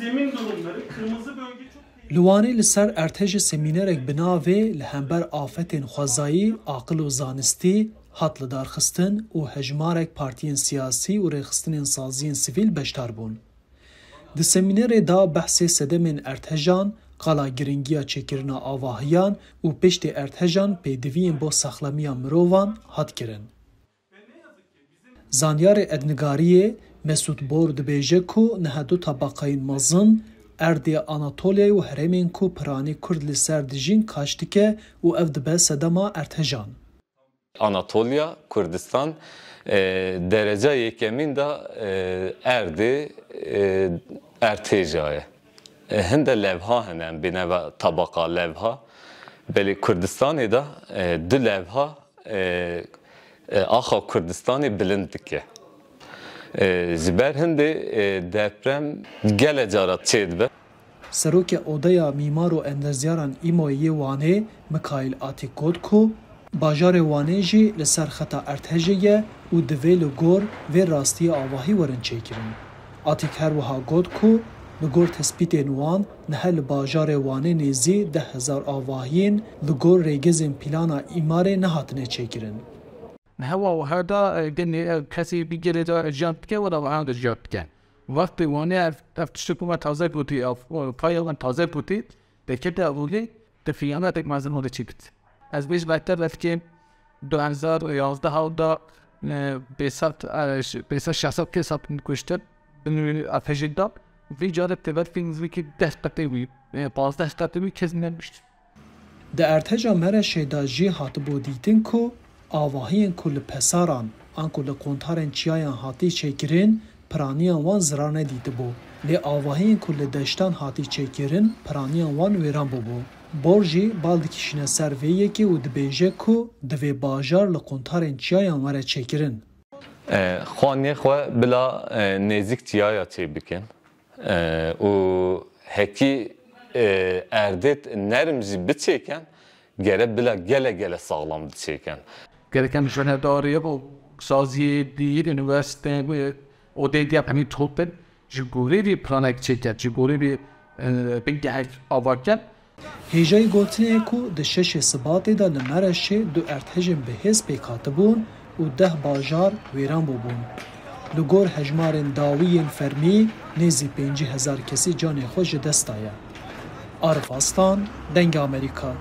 zemin durumları, kırmızı bölge çok... Liwanê li ser ertejê semînerek bi navê li hember afetên xwezayî, aqil û zanistî hat li darxistin û hejmarek partiyên siyasî û rêxistinên saziyên sivîl beşdar bûn. Di semînerê da behsê sedemên ertejan, qala giringiya çêkirina avahiyan û piştê ertejan pêdiviyên bo sexlemiya mirovan hat kirin. Zanyarê ednigariyê Mesut Bor dibêje ku niha du tabaqeyên mezin Erdê Anatolyayê û herêmên ku piranî Kurd li ser dijîn kaş dike û ev dibe sedema ertejan. Anatolya, Kurdistan derece yekemîn da Erdê ertêjayê. Hinde levha hene bineva tabaka levha. Belê Kurdistanê da du levha axa Kurdistanê bilind dike. Ji ber hindê deprem gelek cara çê dibe. Serokê Odeya Mîmar û Endezyaran İMOyê Wanê Mikail Atîk got ku bajarê Wanê jî li ser xeta ertejê ye û divê li gor vê rastiyê avahî werin çêkirin. Atîk her wiha got ku li gor tespîtên wan niha li bajarê Wanê nêzî 10,000 avahiyên li gor rêgezên plana îmarê nehatine çêkirin. هوا و هر دا گنی کسی بگیره دا جمپ که و دا آن جمپ که وقتی وانه افتشتو ما تازه بودی اف پایان تازه بودی دکتر اولی دفیانه دک مازن هوده چیکت از بیش بهتر رفت که 2011 ها دا بیست شخصت که سب کشتر افشید دا وی جالب تبر فیلمزی که 10 قطعه وی 15 قطعه وی کسی نمیشت. در ارتجا مرشه دا جی هات بودیتن کو avahiyên ku li pesaran an ku li kontarên çiyayan hatî çêkirin piraniyan wan zirar nedîtibû. Lê avahiyên ku li deştan hatî çêkirin piraniyan wan wêran bûbû. Bor jî bal dikişîne ser vê yekê û dibêje ku divê bajar li kontarên çiyayan were çêkirin. Xwaniyê xwe bila nêzik çiyaya çê bikin û hekî erdê nerm jî biçêken gerek bila gele sağlam diçêken. Gereken jönedariye bu saziye değil üniversite ve o dediği hemi topen jigori bir planek çeker jigori bir bilgi avarken Hêjayê gotinê ku di şeşê Sibatê da li Mereşê du ertejên bihêz pêk hatibûn û 10 bajar wêran bûbûn. Li gor hejmarên dawiyên fermî nêzî 5,000 kesî canê xwe ji dest daye. Arif Aslan, Dengê Amerîka.